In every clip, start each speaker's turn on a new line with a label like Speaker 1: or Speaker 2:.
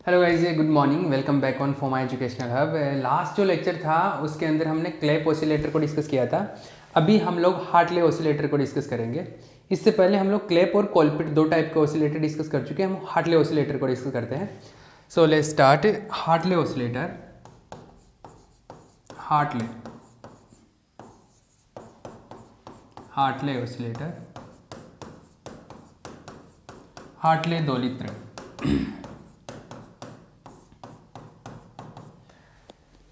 Speaker 1: Hello guys, good morning. Welcome back on for my educational hub. Last जो lecture था उसके अंदर हमने क्लेप ऑसिलेटर को डिस्कस किया था। अभी हम लोग हार्टले ऑसिलेटर को डिस्कस करेंगे। इससे पहले हम लोग क्लेप और कोलपिट दो टाइप के ऑसिलेटर डिस्कस कर चुके हैं। हम हार्टले ऑसिलेटर को डिस्कस करते हैं। So let's start. Hartley oscillator, Hartley Hartley oscillator, Hartley दोलित्र।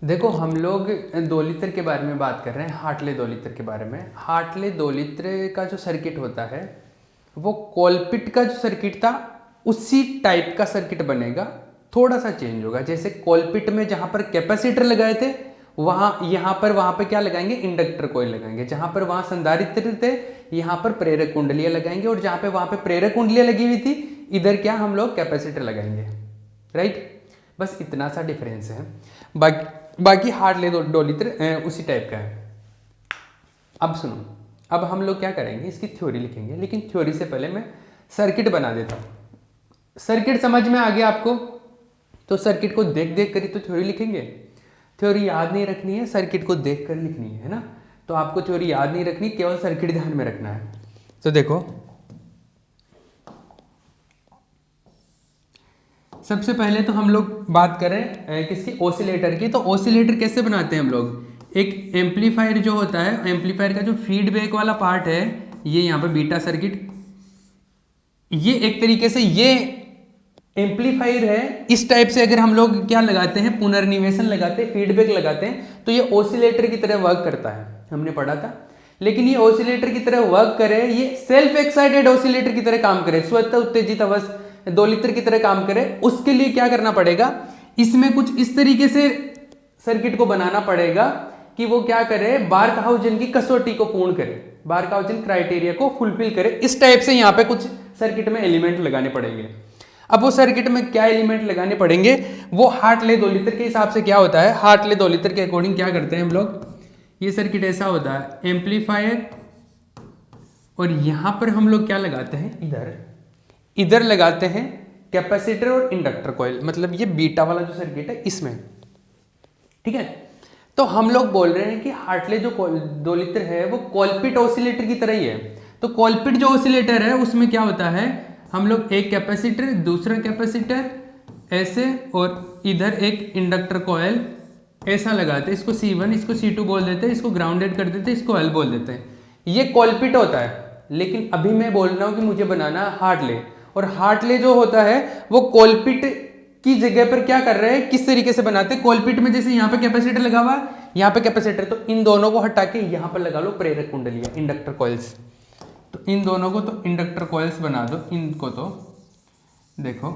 Speaker 1: देखो, हम लोग दोलित्र के बारे में बात कर रहे हैं, हार्टले दोलित्र के बारे में। हार्टले दोलित्र का जो सर्किट होता है वो कोलपिट का जो सर्किट था उसी टाइप का सर्किट बनेगा, थोड़ा सा चेंज होगा। जैसे कोलपिट में जहां पर कैपेसिटर लगाए थे वहां पर क्या लगाएंगे, इंडक्टर कॉइल लगाएंगे। जहां पर वहां संधारित्र थे यहाँ पर प्रेरक कुंडलियां लगाएंगे, और जहां पे वहां पे प्रेरक कुंडलियां लगी हुई थी इधर क्या हम लोग कैपेसिटर लगाएंगे। राइट, बस इतना सा डिफरेंस है। बाकी हार्टले दोलित्र उसी टाइप का है। अब सुनो, अब हम लोग क्या करेंगे, इसकी थ्योरी लिखेंगे, लेकिन थ्योरी से पहले मैं सर्किट बना देता हूँ। सर्किट समझ में आ गया आपको? तो सर्किट को देख देख कर ही तो थ्योरी लिखेंगे। थ्योरी याद नहीं रखनी है, सर्किट को देख कर लिखनी है ना। तो आपको थ्योरी याद नहीं रखनी, केवल सर्किट ध्यान में रखना है। तो देखो, सबसे पहले तो हम लोग बात करें किसकी, ओसिलेटर की। तो ओसिलेटर कैसे बनाते हैं हम लोग? एक एम्पलीफायर जो होता है, एम्पलीफायर का जो फीडबैक वाला पार्ट है, ये यहाँ पे बीटा सर्किट, ये एक तरीके से ये एम्पलीफायर है। इस टाइप से अगर हम लोग क्या लगाते हैं, पुनर्निवेशन लगाते हैं, फीडबैक लगाते हैं, तो ये ओसिलेटर की तरह वर्क करता है, हमने पढ़ा था। लेकिन ये ओसिलेटर की तरह वर्क करे, ये सेल्फ एक्साइटेड ओसिलेटर की तरह काम करे, स्वतः उत्तेजित अवस्था दोलित्र की तरह काम करे, उसके लिए क्या करना पड़ेगा, इसमें कुछ इस तरीके से सर्किट को बनाना पड़ेगा कि वो क्या करे, बार्कहाउज़न की कसौटी को पूर्ण करे, बार्कहाउज़न क्राइटेरिया को फुलफिल करे। इस टाइप से यहाँ पे कुछ सर्किट में एलिमेंट लगाने पड़ेंगे। अब वो सर्किट में क्या एलिमेंट लगाने पड़ेंगे, वो हार्टले दोलित्र के हिसाब से क्या होता है, हार्टले दोलित्र के अकॉर्डिंग क्या करते हैं हम लोग, ये सर्किट ऐसा होता है, एम्पलीफायर, और यहां पर हम लोग क्या लगाते हैं, इधर लगाते हैं कैपेसिटर और इंडक्टर कॉइल, मतलब ये बीटा वाला जो सर्किट है इसमें। ठीक है, तो हम लोग बोल रहे हैं कि हार्टले जो दोलित्र है वो कोलपिट ऑसिलेटर की तरह ही है। तो कोलपिट जो ऑसिलेटर है उसमें क्या होता है, हम लोग एक कैपेसिटर, दूसरा कैपेसिटर ऐसे, और इधर एक इंडक्टर कॉइल ऐसा लगाते हैं। इसको C1, इसको C2 बोल देते हैं, इसको ग्राउंडेड कर देते हैं, इसको L बोल देते हैं। ये कोलपिट होता है। लेकिन अभी मैं बोल रहा हूं कि मुझे बनाना हार्टले, और हार्टले जो होता है वो कोलपिट की जगह पर क्या कर रहे हैं, किस तरीके से बनाते हैं। कोलपिट में जैसे यहाँ पे कैपेसिटर लगा हुआ है, यहाँ पे कैपेसिटर, तो इन दोनों को हटा के यहाँ पर लगा लो प्रेरक कुंडलियां, इंडक्टर कॉइल्स। तो इन दोनों को तो इंडक्टर कॉइल्स बना दो, इनको तो देखो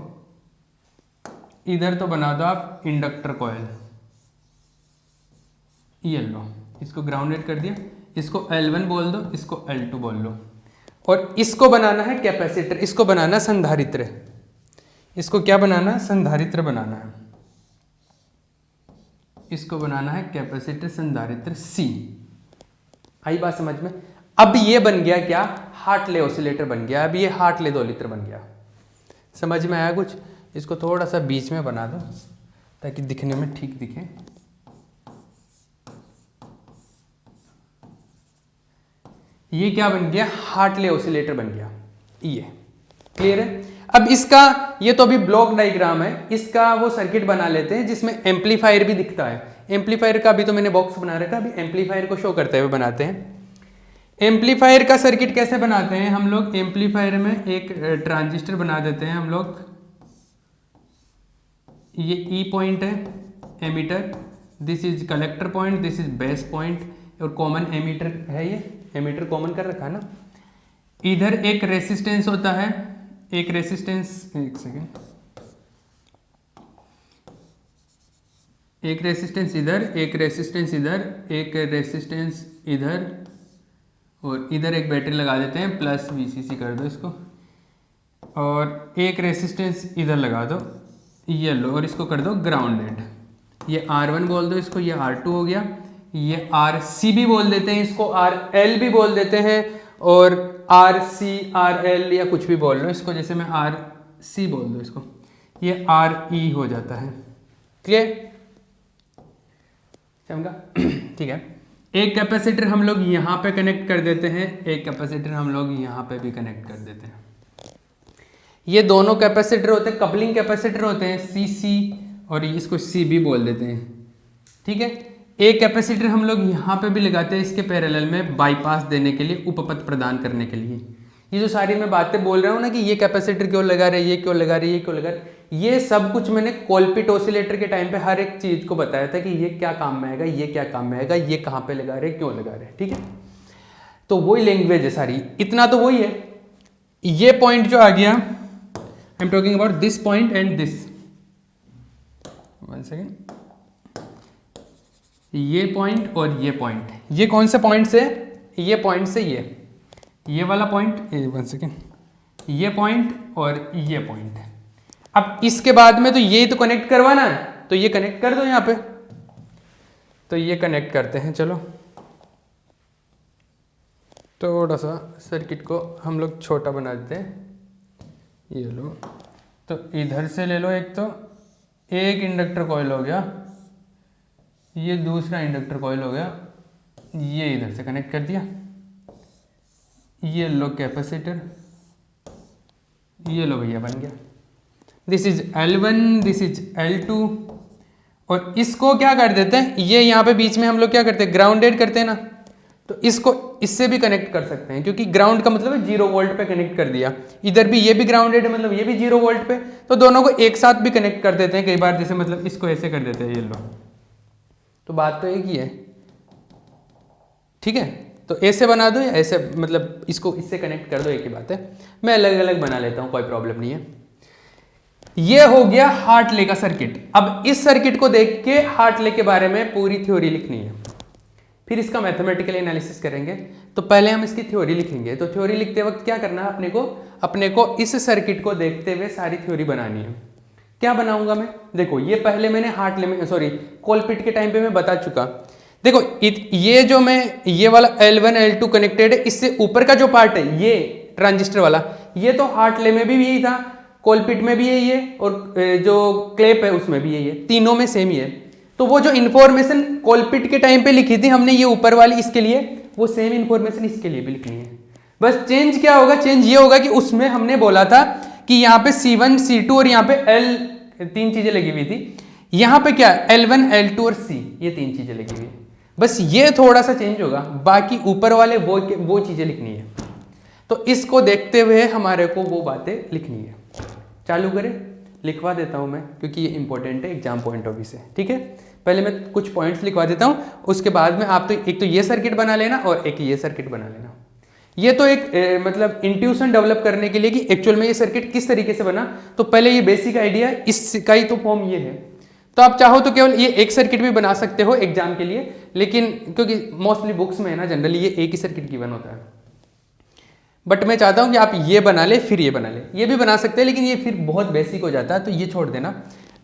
Speaker 1: इधर तो बना दो आप इंडक्टर कॉइल, ये लो, इसको ग्राउंडेड कर दिया, इसको L1 बोल दो, इसको L2 बोल लो, और इसको बनाना है कैपेसिटर, इसको बनाना संधारित्र, इसको क्या बनाना, संधारित्र बनाना है, इसको बनाना है कैपेसिटर संधारित्र C। आई बात समझ में? अब ये बन गया क्या, हार्टले ऑसिलेटर बन गया। अब ये हार्टले दोलित्र बन गया। समझ में आया कुछ? इसको थोड़ा सा बीच में बना दो ताकि दिखने में ठीक दिखे। ये क्या बन गया, हार्टले ऑसिलेटर बन गया। ये क्लियर है? अब इसका, ये तो अभी ब्लॉक डायग्राम है, इसका वो सर्किट बना लेते हैं जिसमें एम्पलीफायर भी दिखता है। एम्पलीफायर का अभी तो मैंने बॉक्स बना रखा, अभी एम्पलीफायर को शो करते हुए बनाते हैं। एम्पलीफायर का सर्किट कैसे बनाते हैं हम लोग, एम्पलीफायर में एक ट्रांजिस्टर बना देते हैं हम लोग, ये ई पॉइंट है emitter, this is collector point, this is base point, और कॉमन एमीटर है, ये एमीटर कॉमन कर रखा है ना। इधर एक रेसिस्टेंस होता है, एक रेसिस्टेंस, एक सेकेंड, एक रेसिस्टेंस इधर, एक रेसिस्टेंस इधर, एक रेसिस्टेंस इधर, और इधर एक बैटरी लगा देते हैं, प्लस VCC कर दो इसको, और एक रेसिस्टेंस इधर लगा दो, ये लो, और इसको कर दो ग्राउंडेड। ये R1 बोल दो इसको, ये R2 हो गया, ये RC भी बोल देते हैं इसको, RL भी बोल देते हैं, और RC RL या कुछ भी बोल लो इसको, जैसे मैं RC बोल दो इसको। ये आर ई हो जाता है। क्लियर? समझा? ठीक है। एक कैपेसिटर हम लोग यहाँ पे कनेक्ट कर देते हैं, एक कैपेसिटर हम लोग यहाँ पे भी कनेक्ट कर देते हैं। ये दोनों कैपेसिटर होते हैं, कपलिंग कैपेसिटर होते हैं, सी सी, और इसको सी भी बोल देते हैं। ठीक है। एक कैपेसिटर हम लोग यहाँ पे भी लगाते हैं इसके पैरेलल में, बाईपास देने के लिए, उपपथ प्रदान करने के लिए। ये जो सारी मैं बातें बोल रहा हूँ ना कि ये कैपेसिटर क्यों लगा रहे, ये क्यों लगा रहे, ये क्यों लगा रहे, ये सब कुछ मैंने कोलपिट ऑसिलेटर के टाइम पे हर एक चीज को बताया था कि ये क्या काम में आएगा, ये क्या काम में आएगा, ये कहाँ पे लगा रहे, क्यों लगा रहे। ठीक है। तो वही लैंग्वेज है सारी, इतना तो वही है। ये पॉइंट जो आ गया, I am talking about this point and this, one second, ये पॉइंट और ये पॉइंट, ये कौन से पॉइंट से? ये पॉइंट से ये वाला पॉइंट, वन सेकेंड, ये पॉइंट और ये पॉइंट। अब इसके बाद में तो ये तो कनेक्ट करवाना है, तो ये कनेक्ट कर दो यहाँ पे, तो ये कनेक्ट करते हैं। चलो थोड़ा सा सर्किट को हम लोग छोटा बना देते हैं। ये लो, तो इधर से ले लो, तो एक इंडक्टर कॉइल हो गया, ये दूसरा इंडक्टर कॉइल हो गया, ये इधर से कनेक्ट कर दिया, ये लो कैपेसिटर, ये लो भैया बन गया। This is L1, this is L2, और इसको क्या कर देते हैं, ये यहाँ पे बीच में हम लोग क्या करते हैं, ग्राउंडेड करते हैं ना, तो इसको इससे भी कनेक्ट कर सकते हैं, क्योंकि ग्राउंड का मतलब है 0 वोल्ट पे कनेक्ट कर दिया। इधर भी ये भी ग्राउंडेड है, मतलब ये भी 0 वोल्ट पे, तो दोनों को एक साथ भी कनेक्ट कर देते हैं कई बार, जैसे मतलब इसको ऐसे कर देते हैं, ये लो, तो बात तो एक ही है। ठीक है। तो ऐसे बना दो या ऐसे, मतलब इसको इससे कनेक्ट कर दो, एक ही बात है। मैं अलग अलग बना लेता हूँ, कोई प्रॉब्लम नहीं है। ये हो गया हार्टले का सर्किट। अब इस सर्किट को देख के हार्टले के बारे में पूरी थ्योरी लिखनी है, फिर इसका मैथमेटिकल एनालिसिस करेंगे। तो पहले हम इसकी थ्योरी लिखेंगे। तो थ्योरी लिखते वक्त क्या करना है, अपने को इस सर्किट को देखते हुए सारी थ्योरी बनानी है। क्या बनाऊंगा मैं? देखो, ये पहले मैंने हार्टले में, सॉरी, कोलपिट के टाइम पे मैं बता चुका। देखो ये जो मैं, ये वाला L1 L2 कनेक्टेड है, इससे ऊपर का जो पार्ट है ये ट्रांजिस्टर वाला, ये तो हार्टले में भी यही था, कोलपिट में भी यही है, और जो क्लेप है उसमें भी यही है, तीनों में सेम ही है। तो वो जो इन्फॉर्मेशन कोलपिट के टाइम पे लिखी थी हमने, ये ऊपर वाली इसके लिए, वो सेम इन्फॉर्मेशन इसके लिए भी लिखनी है। बस चेंज क्या होगा? चेंज ये होगा कि उसमें हमने बोला था कि यहाँ पे C1 C2 और यहाँ पे L, तीन चीजें लगी हुई थी। यहाँ पे क्या, L1 L2 और C, ये तीन चीजें लगी हुई है। बस ये थोड़ा सा चेंज होगा, बाकी ऊपर वाले वो चीजें लिखनी है। तो इसको देखते हुए हमारे को वो बातें लिखनी है। चालू करें, लिखवा देता हूं मैं, क्योंकि ये इंपॉर्टेंट है एग्जाम पॉइंट ऑफ व्यू से। ठीक है। पहले मैं कुछ पॉइंट्स लिखवा देता हूं, उसके बाद में आप तो एक तो ये सर्किट बना लेना और एक ये सर्किट बना लेना। ये तो एक मतलब इंट्यूशन डेवलप करने के लिए कि एक्चुअल में ये सर्किट किस तरीके से बना। तो पहले ये बेसिक आइडिया, इसका ही तो फॉर्म ये है। तो आप चाहो तो केवल ये एक सर्किट भी बना सकते हो एग्जाम के लिए, लेकिन क्योंकि मोस्टली बुक्स में है ना, जनरली ये एक ही सर्किट गिवन होता है। बट मैं चाहता हूं कि आप ये बना ले फिर ये बना ले, ये भी बना सकते हैं, लेकिन ये फिर बहुत बेसिक हो जाता है, तो ये छोड़ देना।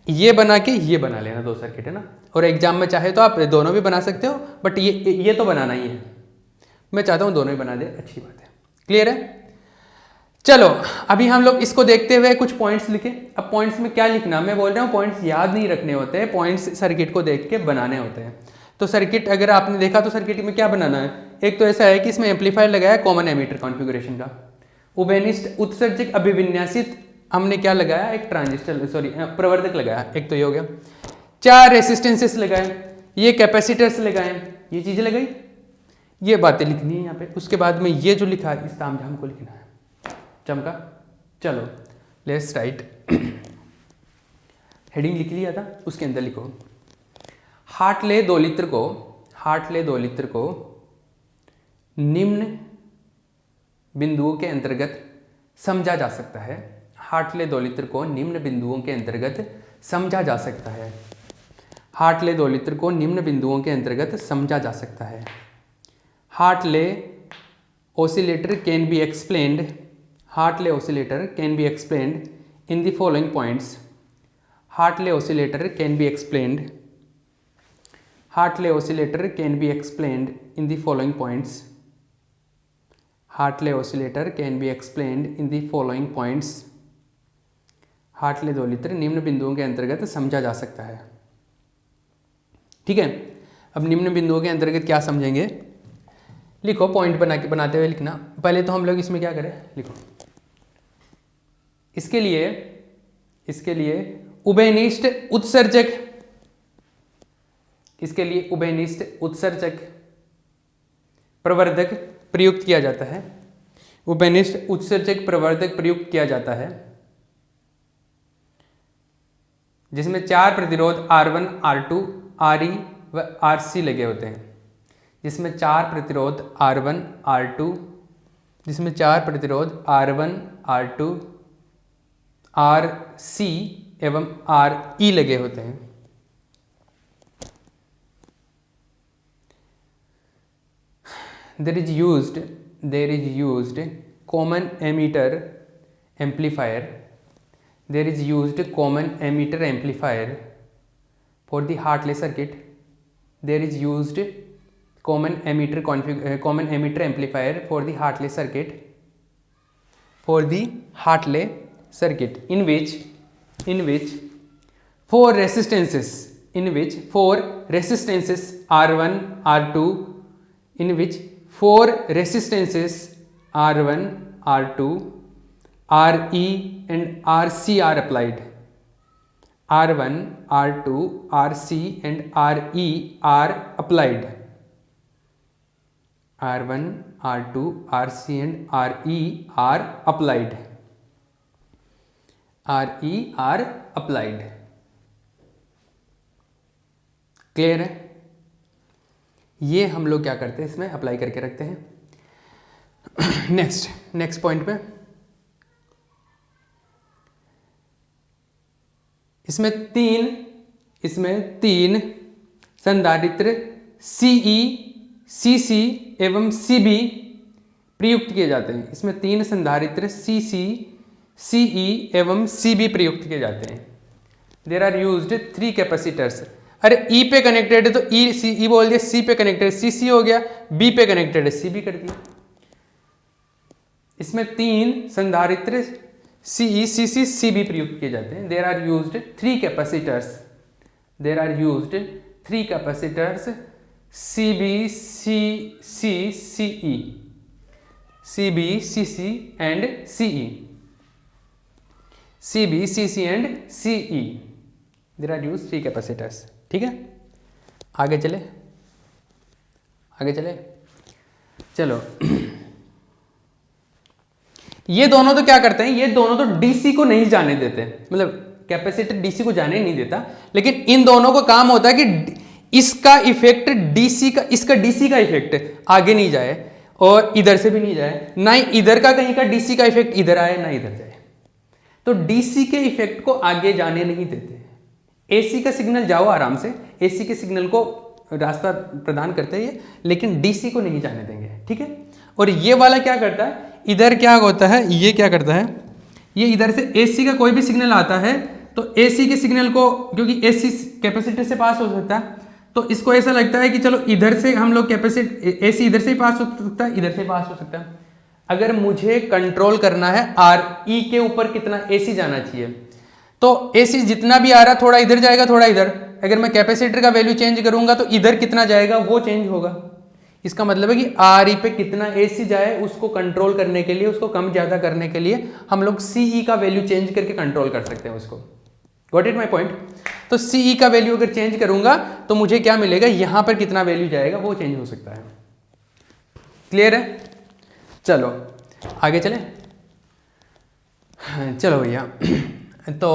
Speaker 1: ये बना के ये बना लेना, दो सर्किट है ना। और एग्जाम में चाहे तो आप दोनों भी बना सकते हो, बट ये तो बनाना ही है। मैं चाहता हूं दोनों ही बना दे, अच्छी बात है। क्लियर है? चलो अभी हम लोग इसको देखते हुए कुछ पॉइंट्स लिखे। अब पॉइंट्स में क्या लिखना, मैं बोल रहा हूँ पॉइंट्स याद नहीं रखने होते हैं, पॉइंट्स सर्किट को देख के बनाने होते हैं। तो सर्किट अगर आपने देखा तो सर्किट में क्या बनाना है, एक तो ऐसा है कि इसमें एम्पलीफायर लगाया कॉमन एमीटर कॉन्फ़िगरेशन का, उभयनिष्ठ उत्सर्जक अभिविन्यासित हमने क्या लगाया, एक ट्रांजिस्टर, सॉरी प्रवर्धक लगाया, एक तो ये हो गया। 4 रेसिस्टेंसेस लगाए, ये कैपेसिटर्स लगाए, ये चीजें लगाई, ये बातें लिखनी है यहाँ पे। उसके बाद में ये जो लिखा है इस तामझाम को लिखना है। चमका? चलो लेट्स राइट। हेडिंग लिख लिया था, उसके अंदर लिखो हार्टले 2 लीटर को निम्न बिंदुओं के अंतर्गत समझा जा सकता है। हार्टले 2 लीटर को निम्न बिंदुओं के अंतर्गत समझा जा सकता है। हार्टले 2 लीटर को निम्न बिंदुओं के अंतर्गत समझा जा सकता है। Hartley oscillator can be explained. Hartley oscillator can be explained in the following points. Hartley oscillator can be explained. Hartley oscillator can be explained in the following points. Hartley oscillator can be explained in the following points. Hartley 2 litre निम्न बिंदुओं के अंतर्गत समझा जा सकता है। ठीक है, अब निम्न बिंदुओं के अंतर्गत क्या समझेंगे, लिखो पॉइंट बनाते हुए लिखना। पहले तो हम लोग इसमें क्या करें, लिखो इसके लिए उभयनिष्ठ उत्सर्जक, इसके लिए उभयनिष्ठ उत्सर्जक प्रवर्धक प्रयुक्त किया जाता है। उभयनिष्ठ उत्सर्जक प्रवर्धक प्रयुक्त किया जाता है जिसमें 4 प्रतिरोध R1, R2, Re व Rc लगे होते हैं। जिसमें 4 प्रतिरोध R1, R2, जिसमें 4 प्रतिरोध R1, R2, Rc एवं Re लगे होते हैं। There is used common emitter amplifier. There is used common emitter amplifier for the Hartley circuit. There is used common emitter amplifier for the Hartley circuit. For the Hartley circuit, in which 4 resistances, R1, R2, in which 4 resistances R1, R2, Re and Rc are applied. R1, R2, Rc and Re are applied. R1, R2, Rc and Re are applied. Re are applied. Clear है? ये हम लोग क्या करते हैं, इसमें apply करके रखते हैं। नेक्स्ट पॉइंट पे, इसमें तीन संधारित्र Ce, Cc एवं Cb प्रयुक्त किए जाते हैं। इसमें 3 संधारित्र Cc, Ce एवं Cb प्रयुक्त किए जाते हैं। There are used 3 capacitors. अरे E पे कनेक्टेड है तो E बोल दिया, C पे कनेक्टेड Cc हो गया, B पे कनेक्टेड है Cb कर दिया। इसमें 3 संधारित्र Ce, Cc, Cb प्रयुक्त किए जाते हैं। There are used 3 capacitors. Cb, Cc, Ce, Cb, Cc and Ce, Cb, Cc and Ce। There are used 3 capacitors. ठीक है, आगे चले चलो। ये दोनों तो क्या करते हैं, ये दोनों तो डीसी को नहीं जाने देते, मतलब कैपेसिटर डीसी को जाने नहीं देता, लेकिन इन दोनों का काम होता है कि इसका इफेक्ट इसका डीसी का इफेक्ट आगे नहीं जाए और इधर से भी नहीं जाए, ना ही इधर का कहीं का डीसी का इफेक्ट इधर आए ना इधर जाए। तो डीसी के इफेक्ट को आगे जाने नहीं देते। एसी का सिग्नल जाओ आराम से, एसी के सिग्नल को रास्ता प्रदान करते हैं, लेकिन डीसी को नहीं जाने देंगे। ठीक है, और ये वाला क्या करता है, इधर क्या होता है, ये क्या करता है, ये इधर से एसी का कोई भी सिग्नल आता है तो एसी के सिग्नल को, क्योंकि एसी कैपेसिटर से पास हो सकता है, तो इसको ऐसा लगता है कि चलो इधर से हम लोग एसी इधर से ही पास हो सकता है, इधर से पास हो सकता है। अगर मुझे कंट्रोल करना है Re के ऊपर कितना एसी जाना चाहिए, तो एसी जितना भी आ रहा थोड़ा इधर जाएगा थोड़ा इधर। अगर मैं कैपेसिटर का वैल्यू चेंज करूंगा तो इधर कितना जाएगा वो चेंज होगा। इसका मतलब है कि Re पे कितना एसी जाए उसको कंट्रोल करने के लिए, उसको कम ज्यादा करने के लिए हम लोग Ce का वैल्यू चेंज करके कंट्रोल कर सकते हैं उसको। Got it my point? तो Ce का वैल्यू अगर चेंज करूंगा तो मुझे क्या मिलेगा, यहां पर कितना वैल्यू जाएगा वो चेंज हो सकता है। क्लियर है? चलो आगे चले। चलो भैया तो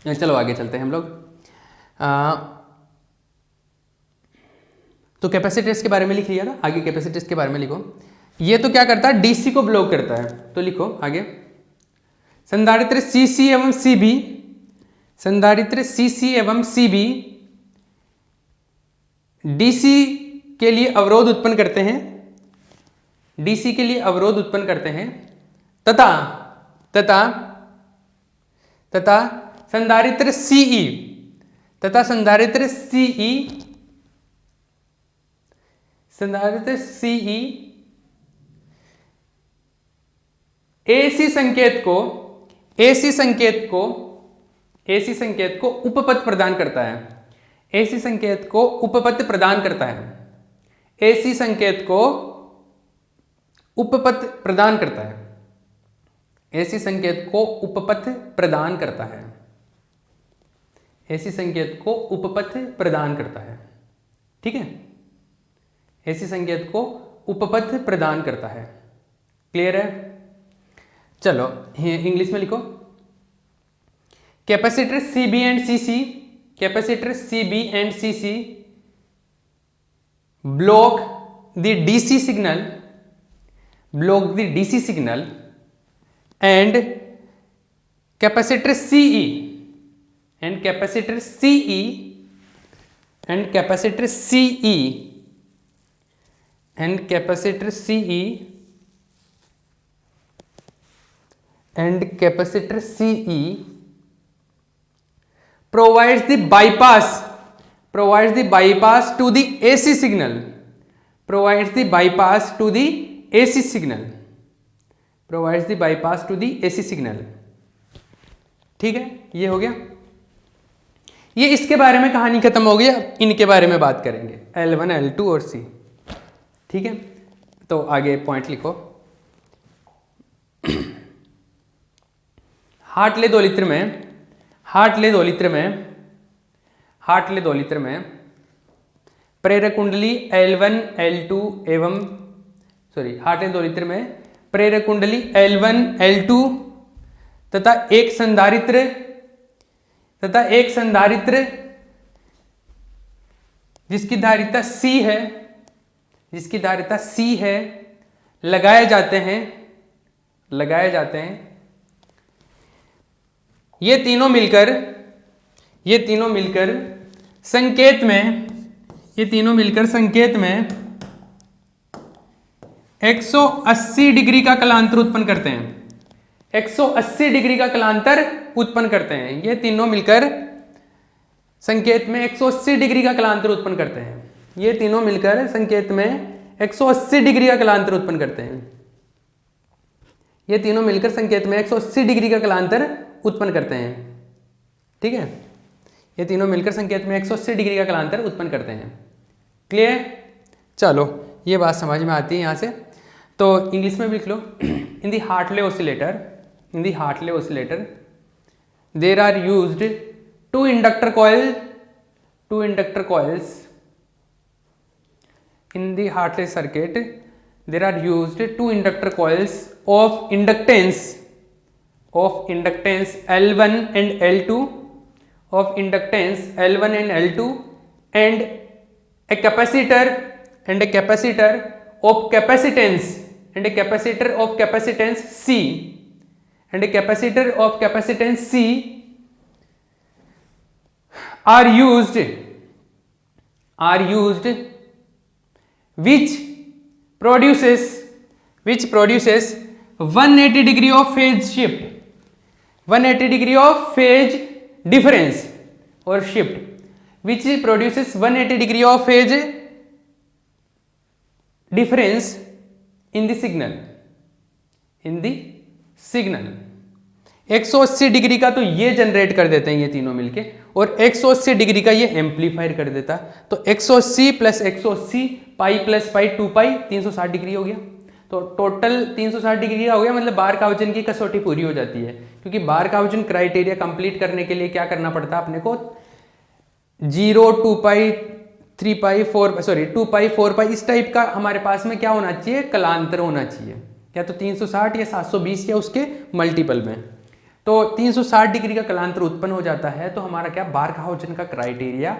Speaker 1: चलो आगे चलते हैं हम लोग। तो कैपेसिटर्स के बारे में लिख लिया था, आगे कैपेसिटर्स के बारे में लिखो। ये तो क्या करता है, डीसी को ब्लॉक करता है, तो लिखो आगे संधारित्र Cc एवं Cb, संधारित्र Cc एवं Cb डीसी के लिए अवरोध उत्पन्न करते हैं, डीसी के लिए अवरोध उत्पन्न करते हैं तथा संधारित्र Ce तथा संधारित्र Ce एसी संकेत को एसी संकेत को उपपथ प्रदान करता है। एसी संकेत को उपपथ प्रदान करता है। एसी संकेत को उपपथ प्रदान करता है। एसी संकेत को उपपथ प्रदान करता है। एसी संकेत को उपपथ प्रदान करता है। ठीक है, एसी संकेत को उपपथ प्रदान करता है। क्लियर है? चलो इंग्लिश में लिखो। Capacitor CB and CC, capacitor CB and CC block the DC signal, and capacitor CE and capacitor CE and capacitor CE and capacitor CE and capacitor CE provides the bypass to the AC signal, provides the bypass to the AC signal, provides the bypass to the AC signal। ठीक है, ये हो गया। ये इसके बारे में कहानी खत्म हो गई। अब इनके बारे में बात करेंगे, L1, L2 और C। ठीक है, तो आगे पॉइंट लिखो। हार्टले 2 लीटर में प्रेरक कुंडली L1, L2 एवं हार्टले 2 लीटर में प्रेरक कुंडली L1, L2 तथा एक संधारित्र जिसकी धारिता C है लगाए जाते हैं। ये तीनों मिलकर संकेत में 180 डिग्री का कलांतर उत्पन्न करते हैं। 180 डिग्री का कलांतर उत्पन्न करते हैं। ये तीनों मिलकर संकेत में 180 डिग्री का कलांतर उत्पन्न करते हैं। ये तीनों मिलकर संकेत में 180 डिग्री का कलांतर उत्पन्न करते हैं। ये तीनों मिलकर संकेत में 180 डिग्री का कलांतर उत्पन्न करते हैं। ठीक है, ये तीनों मिलकर संकेत में 180 डिग्री का कलांतर उत्पन्न करते हैं। क्लियर? चलो ये बात समझ में आती है यहाँ से। तो इंग्लिश में भी लिख लो। In the Hartley oscillator there are used two inductor coils in the Hartley circuit there are used two inductor coils of inductance L1 and L2 and a capacitor of capacitance C are used which produces 180 degree of phase shift, 180 degree of phase difference or shift, which produces 180 degree of phase difference in the signal 180 degree का तो ये generate कर देते हैं ये तीनों मिलके, और 180 डिग्री का ये एम्पलीफायर कर देता। तो 180 प्लस 180 पाई प्लस पाई 2 पाई 360 डिग्री हो गया। तो टोटल 360 डिग्री का हो गया, मतलब बार्क-हाउज़ेन की कसौटी पूरी हो जाती है। क्योंकि बार्क-हाउज़ेन क्राइटेरिया कंप्लीट करने के लिए क्या करना पड़ता है अपने को, 0, 2 पाई 3 पाई 2 पाई 4 पाई इस टाइप का हमारे पास में क्या होना चाहिए, कलांतर होना चाहिए, या तो 360 या 720 या उसके मल्टीपल में। तो 360 डिग्री का कलांतर उत्पन्न हो जाता है तो हमारा क्या बार्क-हाउज़ेन का क्राइटेरिया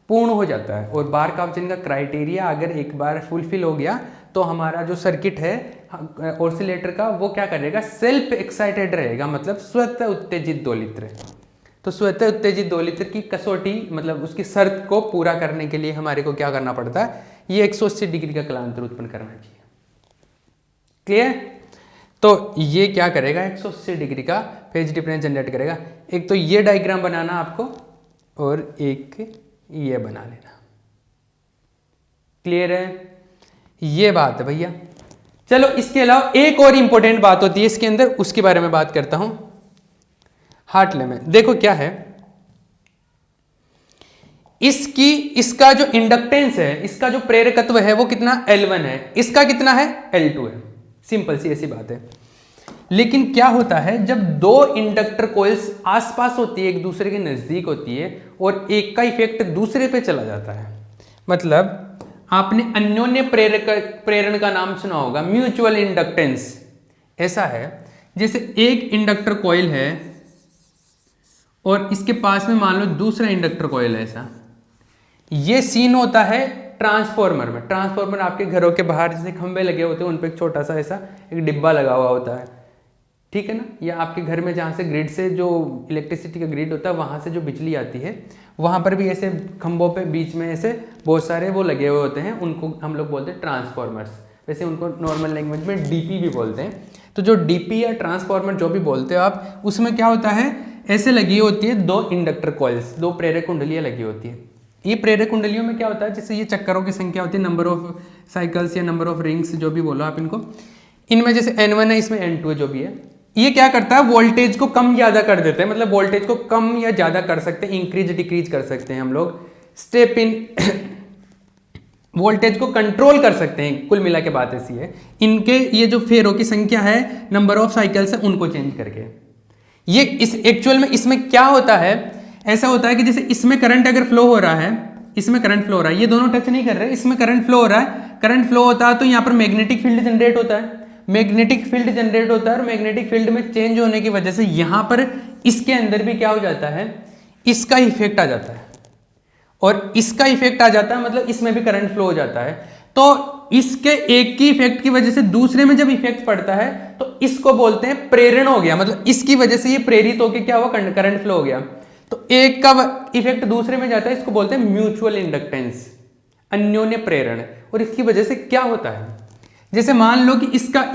Speaker 1: पूर्ण हो जाता है। और बार्क-हाउज़ेन का क्राइटेरिया अगर एक बार फुलफिल हो गया तो हमारा जो सर्किट है ऑसिलेटर का वो क्या करेगा, सेल्फ एक्साइटेड रहेगा, मतलब स्वतः उत्तेजित दोलित्र। तो स्वतः उत्तेजित दोलित्र की कसौटी मतलब उसकी शर्त को पूरा करने के लिए हमारे को क्या करना पड़ता है, ये 180 डिग्री का कलांतर उत्पन्न करना चाहिए। क्लियर? तो ये क्या करेगा, 180 डिग्री का फेज डिफरेंस जनरेट करेगा। एक तो ये डायग्राम बनाना आपको और एक ये बना लेना। क्लियर है? ये बात है भैया। चलो इसके अलावा एक और इंपॉर्टेंट बात होती है इसके अंदर, उसके बारे में बात करता हूं। हार्टले में देखो क्या है, इसका जो इंडक्टेंस है, इसका जो प्रेरकत्व है वो कितना L1 है, इसका कितना है L2 है। सिंपल सी ऐसी बात है। लेकिन क्या होता है जब दो इंडक्टर कॉइल्स आसपास होती है, एक दूसरे के नजदीक होती है और एक का इफेक्ट दूसरे पे चला जाता है, मतलब आपने अन्योन्य प्रेरण का नाम सुना होगा, म्यूचुअल इंडक्टेंस। ऐसा है जैसे एक इंडक्टर कॉइल है और इसके पास में मान लो दूसरा इंडक्टर कॉइल है, ऐसा ये सीन होता है ट्रांसफॉर्मर में। ट्रांसफॉर्मर आपके घरों के बाहर जैसे खंबे लगे होते हैं, उन पर एक छोटा सा ऐसा एक डिब्बा लगा हुआ होता है, ठीक है ना, या आपके घर में जहाँ से ग्रिड से जो इलेक्ट्रिसिटी का ग्रिड होता है वहाँ से जो बिजली आती है, वहाँ पर भी ऐसे खंभों पे बीच में ऐसे बहुत सारे वो लगे हुए होते हैं, उनको हम लोग बोलते हैं ट्रांसफॉर्मर्स। वैसे उनको नॉर्मल लैंग्वेज में डीपी भी बोलते हैं। तो जो डीपी या ट्रांसफॉर्मर जो भी बोलते हो आप, उसमें क्या होता है, ऐसे लगी होती है दो इंडक्टर कॉइल्स, दो प्रेरक कुंडलियाँ लगी होती है। ये प्रेरक कुंडलियों में क्या होता है, जैसे ये चक्करों की संख्या होती है, नंबर ऑफ साइकिल्स या नंबर ऑफ रिंग्स जो भी बोलो आप इनको, इनमें जैसे N1 है, इसमें N2 है, जो भी है, ये क्या करता है वोल्टेज को कम ज़्यादा कर देते हैं, मतलब वोल्टेज को कम या ज़्यादा कर सकते हैं, इंक्रीज डिक्रीज कर सकते हैं हम लोग, स्टेप इन वोल्टेज को कंट्रोल कर सकते हैं। कुल मिला के बात ऐसी है, इनके ये जो फेरों की संख्या है, नंबर ऑफ साइकिल्स है, उनको चेंज करके। ये इस एक्चुअल में इसमें क्या होता है, ऐसा होता है कि जैसे इसमें करंट अगर फ्लो हो रहा है, इसमें करंट फ्लो हो रहा है, ये दोनों टच नहीं कर रहे, इसमें करंट फ्लो हो रहा है, करंट फ्लो होता है तो यहाँ पर मैग्नेटिक फील्ड जनरेट होता है, मैग्नेटिक फील्ड जनरेट होता है और मैग्नेटिक फील्ड में चेंज होने की वजह से यहाँ पर इसके अंदर भी क्या हो जाता है, इसका इफेक्ट आ जाता है और इसका इफेक्ट आ जाता है, मतलब इसमें भी करंट फ्लो हो जाता है। तो इसके एक की इफेक्ट की वजह से दूसरे में जब इफेक्ट पड़ता है तो इसको बोलते हैं प्रेरण हो गया, मतलब इसकी वजह से ये प्रेरित होकर क्या हुआ, करंट फ्लो हो गया। तो एक का इफेक्ट दूसरे में जाता है, इसको बोलते हैं म्यूचुअल इंडक्टेंस, अन्योन्य प्रेरण। और इसकी वजह से क्या होता है, जैसे मान लो कि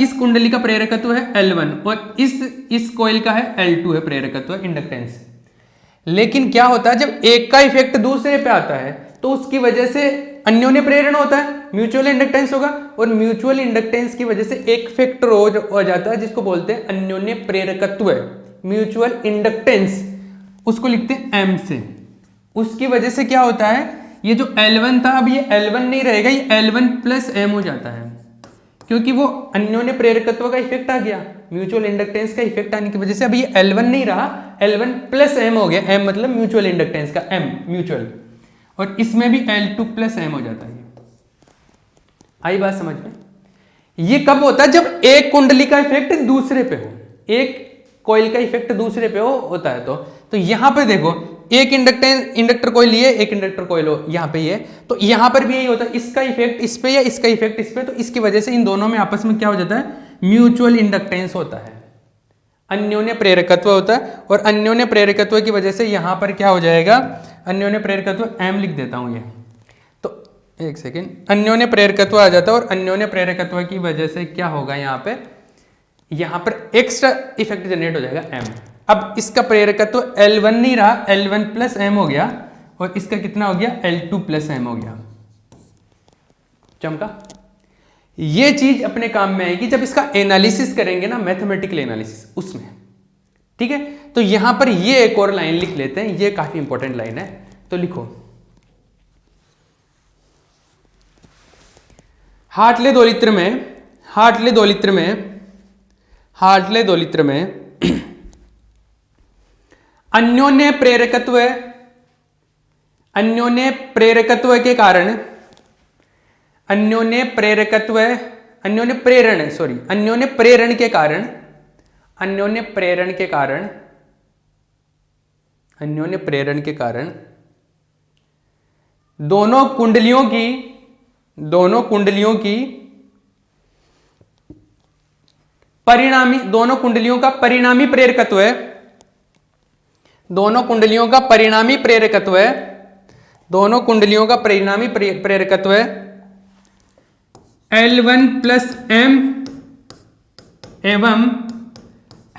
Speaker 1: इस कुंडली का प्रेरकत्व है L1 और इस कॉइल का है L2 है प्रेरकत्व, इंडक्टेंस। लेकिन क्या होता है जब एक का इफेक्ट दूसरे पे आता है तो उसकी वजह से अन्योन्य प्रेरण होता है, म्यूचुअल इंडक्टेंस होगा, और म्यूचुअल इंडक्टेंस की वजह से एक फैक्टर हो जाता है जिसको बोलते हैं अन्योन्य प्रेरकत्व, म्यूचुअल इंडक्टेंस, उसको लिखते हैं M से। उसकी वजह से क्या होता है, ये जो L1 था अब ये L1 नहीं रहेगा, ये L1 प्लस M हो जाता है, क्योंकि वो अन्योन्य प्रेरकत्व का इफेक्ट आ गया, म्यूचुअल इंडक्टेंस का इफेक्ट आने की वजह से अब ये L1 नहीं रहा, L1 प्लस M हो गया। M मतलब म्यूचुअल इंडक्टेंस का M, म्यूचुअल, और इसमें भी L2 प्लस M हो जाता है। आई बात समझ में? ये कब होता है, जब एक कुंडली का इफेक्ट दूसरे पे हो, एक कॉइल का इफेक्ट दूसरे पे होता है। तो यहां पर देखो, एक इंडक्टर कॉइल ये, एक इंडक्टर कॉइल हो यहाँ पे ये, तो यहां पर भी यही होता है, इसका इफेक्ट इस पे या इसका इफेक्ट इस पे, तो इसकी वजह से इन दोनों में आपस में क्या हो जाता है, म्यूचुअल इंडक्टेंस होता है, अन्योन्य प्रेरकत्व होता है। और अन्योन्य प्रेरकत्व की वजह से यहां पर क्या हो जाएगा, अन्योन्य प्रेरकत्व M लिख देता हूं ये, तो एक सेकेंड, अन्योन्य प्रेरकत्व आ जाता है और अन्योन्य प्रेरकत्व की वजह से क्या होगा, यहाँ पर एक्स्ट्रा इफेक्ट जनरेट हो जाएगा M। अब इसका प्रेरकत्व L1 नहीं रहा, L1 प्लस M हो गया, और इसका कितना हो गया, L2 प्लस M हो गया। चमका? ये चीज अपने काम में आएगी जब इसका एनालिसिस करेंगे ना, मैथमेटिकल एनालिसिस, उसमें, ठीक है। तो यहां पर ये एक और लाइन लिख लेते हैं, ये काफी इंपॉर्टेंट लाइन है, तो लिखो, हार्टले दो लित्र में अन्योन्य प्रेरण के कारण दोनों कुंडलियों का परिणामी प्रेरकत्व है, दोनों कुंडलियों का परिणामी प्रेरकत्व है L1 प्लस M एवं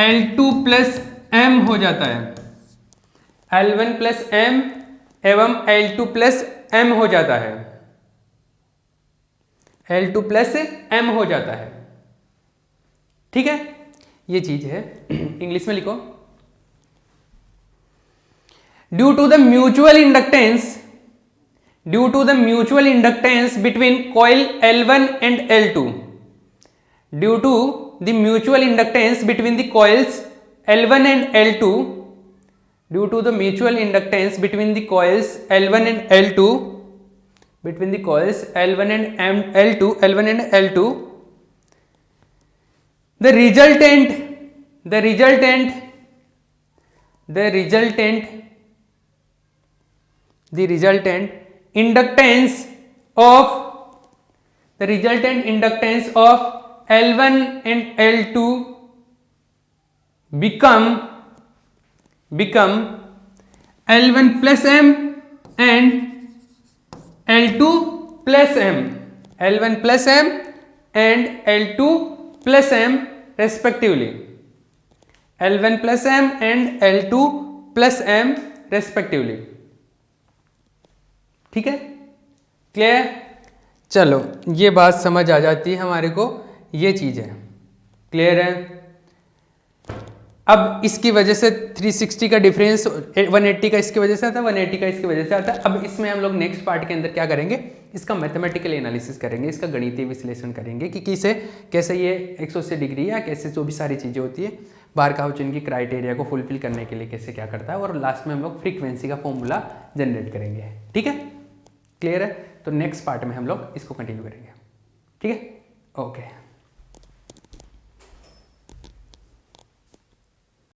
Speaker 1: L2 प्लस M हो जाता है, L1 प्लस M एवं L2 प्लस M हो जाता है, L2 प्लस M हो जाता है, ठीक है। ये चीज है, इंग्लिश में लिखो, due to the mutual inductance between coil L1 and L2, due to the mutual inductance between the coils L1 and L2, due to the mutual inductance between the coils L1 and L2, between the coils L1 and L2, the resultant inductance of L1 and L2 become L1 plus M and L2 plus M, L1 plus M and L2 plus M respectively, L1 plus M and L2 plus M respectively. ठीक है, clear? चलो ये बात समझ आ जाती है हमारे को, ये चीज है क्लियर है। अब इसकी वजह से 360 का डिफरेंस 180 का इसकी वजह से आता है, 180 का इसकी वजह से आता है। अब इसमें हम लोग नेक्स्ट पार्ट के अंदर क्या करेंगे, इसका मैथमेटिकल एनालिसिस करेंगे, इसका गणितीय विश्लेषण करेंगे कि कैसे ये 180 डिग्री या कैसे जो भी सारी चीज़ें होती है बारखाउचेन की क्राइटेरिया को फुलफिल करने के लिए कैसे क्या करता है, और लास्ट में हम लोग फ्रीक्वेंसी का फॉर्मूला जनरेट करेंगे। ठीक है, क्लियर है? तो नेक्स्ट पार्ट में हम लोग इसको कंटिन्यू करेंगे। ठीक है, ओके।